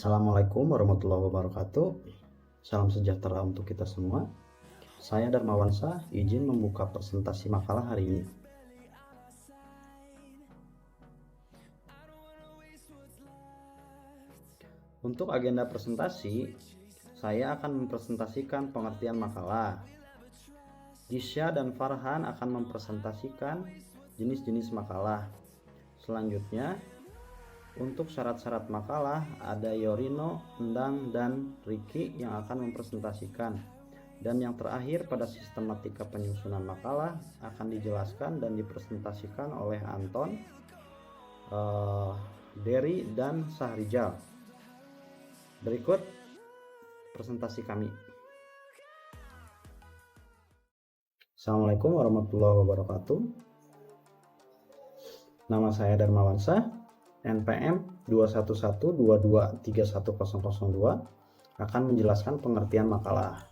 Assalamualaikum warahmatullahi wabarakatuh. Salam sejahtera untuk kita semua. Saya Darmawan Shah, izin membuka presentasi makalah hari ini. Untuk agenda presentasi, saya akan mempresentasikan pengertian makalah. Gisya dan Farhan akan mempresentasikan jenis-jenis makalah. Selanjutnya, untuk syarat-syarat makalah ada Yorino, Endang, dan Riki yang akan mempresentasikan. Dan yang terakhir pada sistematika penyusunan makalah akan dijelaskan dan dipresentasikan oleh Anton, Dery, dan Sahrijal. Berikut presentasi kami. Assalamualaikum warahmatullahi wabarakatuh. Nama saya Darmawan Shah, NPM 21122310002, akan menjelaskan pengertian makalah.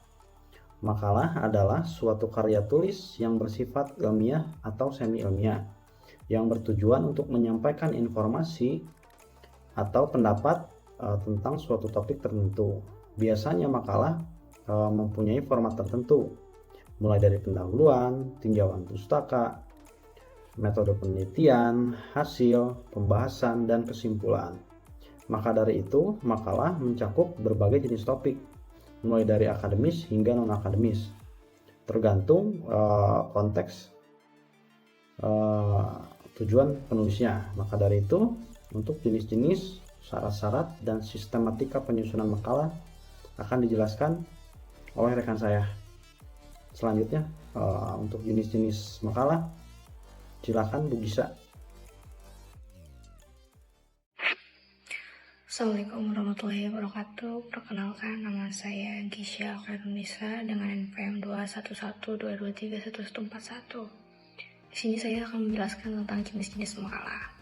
Makalah adalah suatu karya tulis yang bersifat ilmiah atau semi-ilmiah, yang bertujuan untuk menyampaikan informasi atau pendapat tentang suatu topik tertentu. Biasanya makalah mempunyai format tertentu, mulai dari pendahuluan, tinjauan pustaka, metode penelitian, hasil, pembahasan, dan kesimpulan. Maka dari itu, makalah mencakup berbagai jenis topik, mulai dari akademis hingga non-akademis, tergantung konteks tujuan penulisnya. Maka dari itu, untuk jenis-jenis, syarat-syarat, dan sistematika penyusunan makalah akan dijelaskan oleh rekan saya. Selanjutnya, untuk jenis-jenis makalah, silakan Bu Gisa. Assalamualaikum warahmatullahi wabarakatuh. Perkenalkan, nama saya Gisya Khairunisa dengan NPM 211223141. Di sini saya akan menjelaskan tentang jenis-jenis makalah.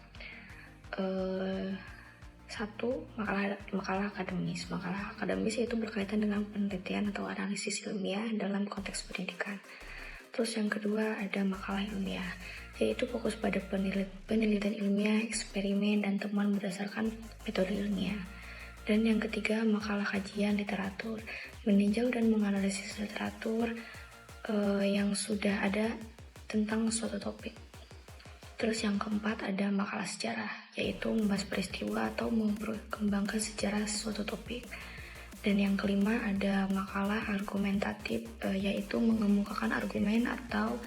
Satu, makalah akademis. Makalah akademis yaitu berkaitan dengan penelitian atau analisis ilmiah dalam konteks pendidikan. Terus yang kedua ada makalah ilmiah, yaitu fokus pada penelitian ilmiah, eksperimen, dan temuan berdasarkan metode ilmiah. Dan yang ketiga makalah kajian literatur, meninjau dan menganalisis literatur yang sudah ada tentang suatu topik. Terus yang keempat ada makalah sejarah, yaitu membahas peristiwa atau memperkembangkan sejarah suatu topik. Dan yang kelima ada makalah argumentatif, yaitu mengemukakan argumen atau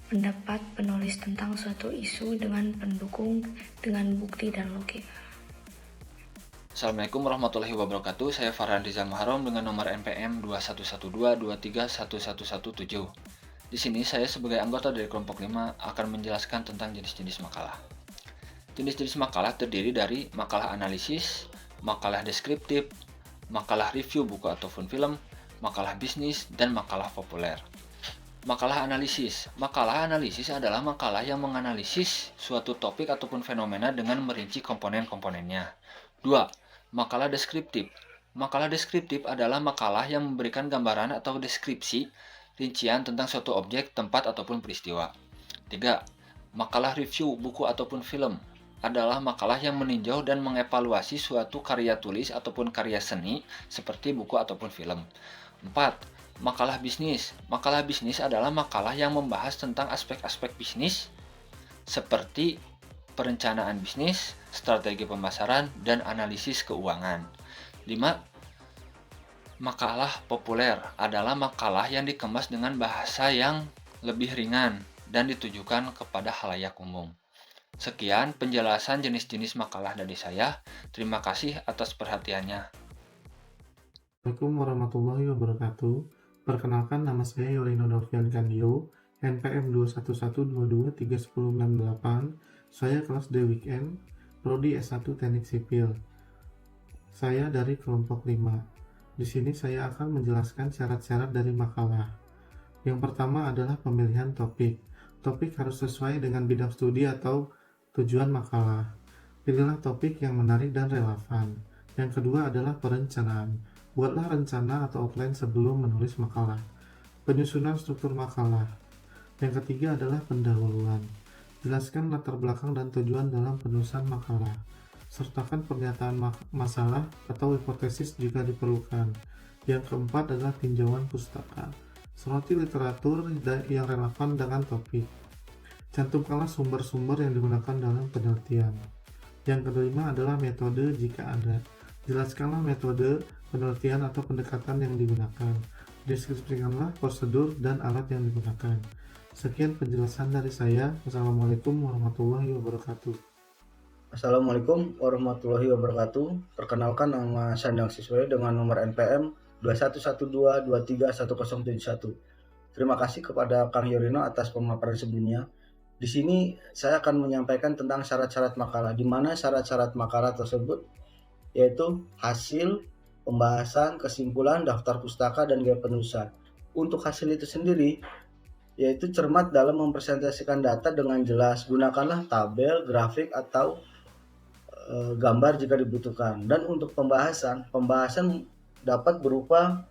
pendapat penulis tentang suatu isu dengan pendukung dengan bukti dan logika. Assalamualaikum warahmatullahi wabarakatuh. Saya Farhan Rizal Muharram dengan nomor NPM 21122311117. Di sini saya sebagai anggota dari kelompok 5 akan menjelaskan tentang jenis-jenis makalah. Jenis-jenis makalah terdiri dari makalah analisis, makalah deskriptif, makalah review buku ataupun film, makalah bisnis, dan makalah populer. Makalah analisis. Makalah analisis adalah makalah yang menganalisis suatu topik ataupun fenomena dengan merinci komponen-komponennya. 2. Makalah deskriptif. Makalah deskriptif adalah makalah yang memberikan gambaran atau deskripsi rincian tentang suatu objek, tempat, ataupun peristiwa. 3. Makalah review buku ataupun film adalah makalah yang meninjau dan mengevaluasi suatu karya tulis ataupun karya seni seperti buku ataupun film. 4. Makalah bisnis. Makalah bisnis adalah makalah yang membahas tentang aspek-aspek bisnis seperti perencanaan bisnis, strategi pemasaran, dan analisis keuangan. 5. Makalah populer adalah makalah yang dikemas dengan bahasa yang lebih ringan dan ditujukan kepada khalayak umum. Sekian penjelasan jenis-jenis makalah dari saya. Terima kasih atas perhatiannya. Assalamualaikum warahmatullahi wabarakatuh. Perkenalkan, nama saya Yorino Novian Kandio, NPM 21122311068. Saya kelas D Weekend, Prodi S1 Teknik Sipil. Saya dari kelompok 5. Di sini saya akan menjelaskan syarat-syarat dari makalah. Yang pertama adalah pemilihan topik. Topik harus sesuai dengan bidang studi atau tujuan makalah. Pilihlah topik yang menarik dan relevan. Yang kedua adalah perencanaan. Buatlah rencana atau outline sebelum menulis makalah. Penyusunan struktur makalah. Yang ketiga adalah pendahuluan. Jelaskan latar belakang dan tujuan dalam penulisan makalah. Sertakan pernyataan masalah atau hipotesis jika diperlukan. Yang keempat adalah tinjauan pustaka. Soroti literatur yang relevan dengan topik. Cantumkanlah sumber-sumber yang digunakan dalam penelitian. Yang kelima adalah metode jika ada. Jelaskanlah metode penelitian atau pendekatan yang digunakan. Deskripsikanlah prosedur dan alat yang digunakan. Sekian penjelasan dari saya. Wassalamualaikum warahmatullahi wabarakatuh. Assalamualaikum warahmatullahi wabarakatuh. Perkenalkan, nama Sandang Siswa dengan nomor NPM 2112231071. Terima kasih kepada Kang Yorino atas pemaparan sebelumnya. Di sini saya akan menyampaikan tentang syarat-syarat makalah, di mana syarat-syarat makalah tersebut yaitu hasil, pembahasan, kesimpulan, daftar pustaka, dan gaya penulisan. Untuk hasil itu sendiri, yaitu cermat dalam mempresentasikan data dengan jelas. Gunakanlah tabel, grafik, atau gambar jika dibutuhkan. Dan untuk pembahasan dapat berupa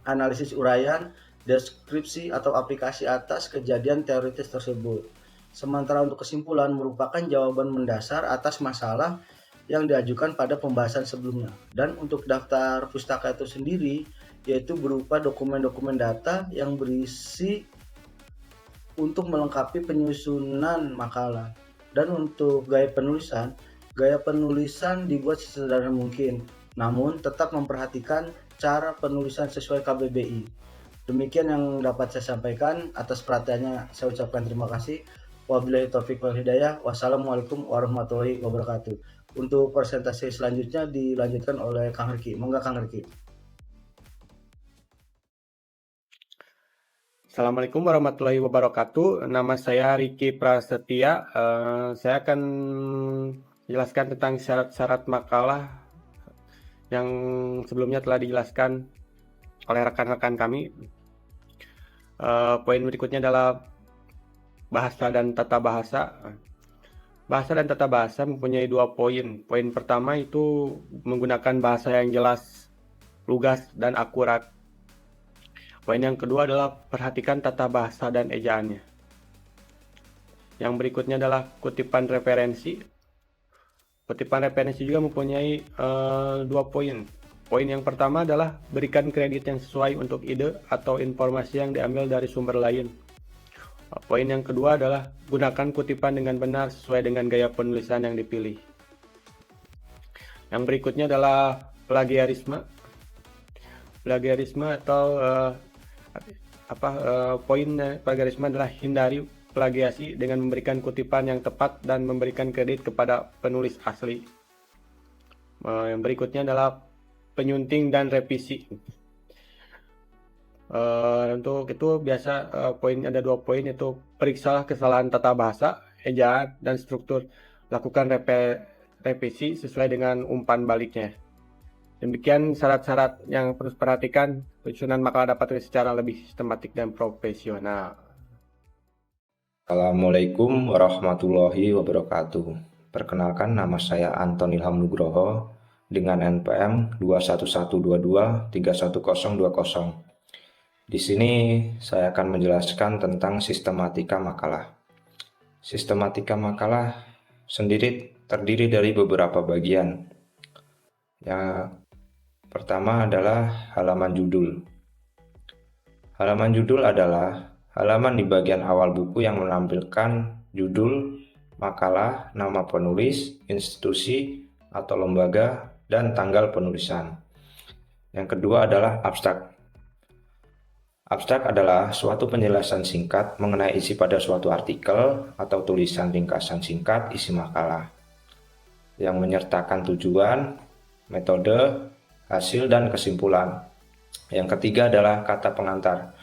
analisis uraian, deskripsi, atau aplikasi atas kejadian teoritis tersebut. Sementara untuk kesimpulan merupakan jawaban mendasar atas masalah yang diajukan pada pembahasan sebelumnya. Dan untuk daftar pustaka itu sendiri yaitu berupa dokumen-dokumen data yang berisi untuk melengkapi penyusunan makalah. Dan untuk gaya penulisan dibuat sesederhana mungkin, namun tetap memperhatikan cara penulisan sesuai KBBI. Demikian yang dapat saya sampaikan. Atas perhatiannya saya ucapkan terima kasih. Wabillahi taufiq wal hidayah. Wassalamualaikum warahmatullahi wabarakatuh. Untuk presentasi selanjutnya dilanjutkan oleh Kang Riki. Monggo Kang Riki. Assalamualaikum warahmatullahi wabarakatuh. Nama saya Riki Prasetya. Saya akan menjelaskan tentang syarat-syarat makalah yang sebelumnya telah dijelaskan oleh rekan-rekan kami. Poin berikutnya adalah bahasa dan tata bahasa. Bahasa dan tata bahasa mempunyai 2 poin. Poin pertama itu menggunakan bahasa yang jelas, lugas, dan akurat. Poin yang kedua adalah perhatikan tata bahasa dan ejaannya. Yang berikutnya adalah kutipan referensi. Kutipan referensi juga mempunyai 2 poin. Poin yang pertama adalah berikan kredit yang sesuai untuk ide atau informasi yang diambil dari sumber lain. Poin yang kedua adalah gunakan kutipan dengan benar sesuai dengan gaya penulisan yang dipilih. Yang berikutnya adalah plagiarisme. Plagiarisme atau poin plagiarisme adalah hindari plagiasi dengan memberikan kutipan yang tepat dan memberikan kredit kepada penulis asli. Yang berikutnya adalah penyunting dan revisi. Untuk itu biasa ada 2 poin, yaitu periksalah kesalahan tata bahasa, ejaan, dan struktur. Lakukan revisi sesuai dengan umpan baliknya. Demikian syarat-syarat yang perlu perhatikan. Penyusunan makalah dapat secara lebih sistematik dan profesional. Assalamualaikum warahmatullahi wabarakatuh. Perkenalkan, nama saya Anton Ilham Nugroho dengan NPM 21122311020. Di sini saya akan menjelaskan tentang sistematika makalah. Sistematika makalah sendiri terdiri dari beberapa bagian. Yang pertama adalah halaman judul. Halaman judul adalah halaman di bagian awal buku yang menampilkan judul, makalah, nama penulis, institusi atau lembaga, dan tanggal penulisan. Yang kedua adalah abstrak. Abstrak adalah suatu penjelasan singkat mengenai isi pada suatu artikel atau tulisan ringkasan singkat isi makalah yang menyertakan tujuan, metode, hasil, dan kesimpulan. Yang ketiga adalah kata pengantar.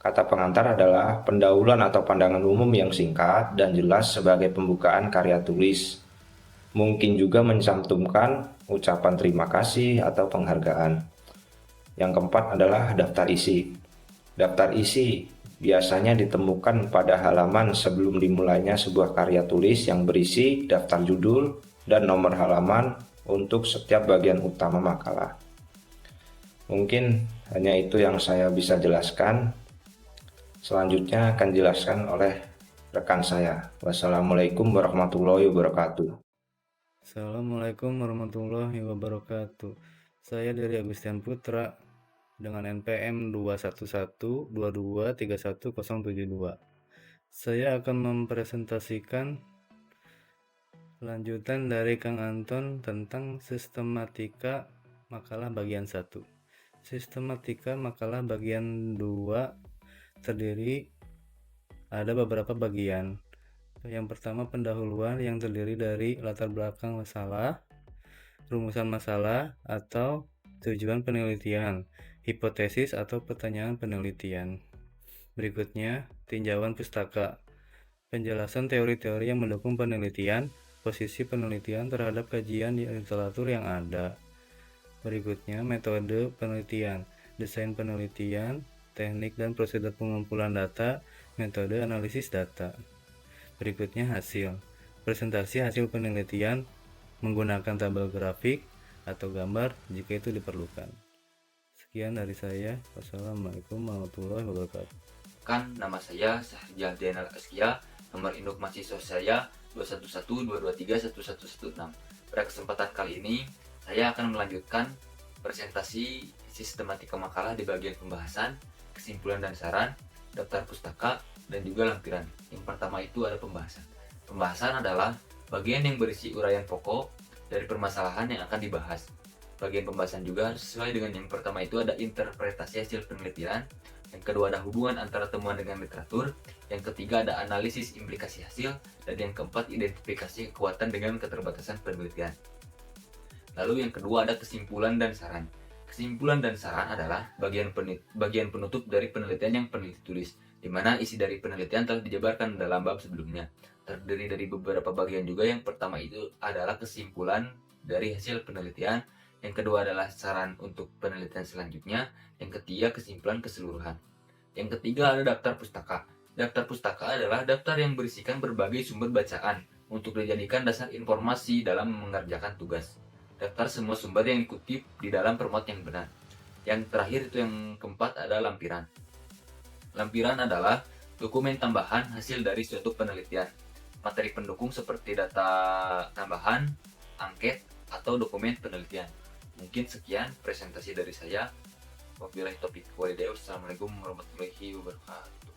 Kata pengantar adalah pendahuluan atau pandangan umum yang singkat dan jelas sebagai pembukaan karya tulis. Mungkin juga mencantumkan ucapan terima kasih atau penghargaan. Yang keempat adalah daftar isi. Daftar isi biasanya ditemukan pada halaman sebelum dimulainya sebuah karya tulis yang berisi daftar judul dan nomor halaman untuk setiap bagian utama makalah. Mungkin hanya itu yang saya bisa jelaskan. Selanjutnya akan dijelaskan oleh rekan saya. Wassalamualaikum warahmatullahi wabarakatuh. Assalamualaikum warahmatullahi wabarakatuh. Saya dari Agustian Putra dengan NPM 21122231072. Saya akan mempresentasikan lanjutan dari Kang Anton tentang sistematika makalah bagian 1. Sistematika makalah bagian 2 terdiri ada beberapa bagian. Yang pertama pendahuluan yang terdiri dari latar belakang masalah, rumusan masalah atau tujuan penelitian, hipotesis atau pertanyaan penelitian. Berikutnya, tinjauan pustaka. Penjelasan teori-teori yang mendukung penelitian, posisi penelitian terhadap kajian di literatur yang ada. Berikutnya, metode penelitian, desain penelitian, teknik dan prosedur pengumpulan data, metode analisis data. Berikutnya, hasil. Presentasi hasil penelitian menggunakan tabel grafik atau gambar jika itu diperlukan. Sekian dari saya. Wassalamualaikum warahmatullahi wabarakatuh. Nama saya Sahrijal Zainal Askia, nomor induk mahasiswa saya 21122311116. Pada kesempatan kali ini, saya akan melanjutkan presentasi sistematika makalah di bagian pembahasan, kesimpulan dan saran, daftar pustaka, dan juga lampiran. Yang pertama itu ada pembahasan. Pembahasan adalah bagian yang berisi uraian pokok dari permasalahan yang akan dibahas. Bagian pembahasan juga harus sesuai dengan yang pertama itu ada interpretasi hasil penelitian, yang kedua ada hubungan antara temuan dengan literatur, yang ketiga ada analisis implikasi hasil, dan yang keempat identifikasi kekuatan dengan keterbatasan penelitian. Lalu yang kedua ada kesimpulan dan saran. Kesimpulan dan saran adalah bagian penutup dari penelitian yang peneliti tulis, di mana isi dari penelitian telah dijabarkan dalam bab sebelumnya. Terdiri dari beberapa bagian juga. Yang pertama itu adalah kesimpulan dari hasil penelitian, yang kedua adalah saran untuk penelitian selanjutnya, yang ketiga kesimpulan keseluruhan. Yang ketiga ada daftar pustaka. Daftar pustaka adalah daftar yang berisikan berbagai sumber bacaan untuk dijadikan dasar informasi dalam mengerjakan tugas. Daftar semua sumber yang dikutip di dalam permuat yang benar. Yang terakhir itu yang keempat ada lampiran. Lampiran adalah dokumen tambahan hasil dari suatu penelitian. Materi pendukung seperti data tambahan, angket, atau dokumen penelitian. Mungkin sekian presentasi dari saya. Wabillahi taufiq walhidayah. Wassalamualaikum warahmatullahi wabarakatuh.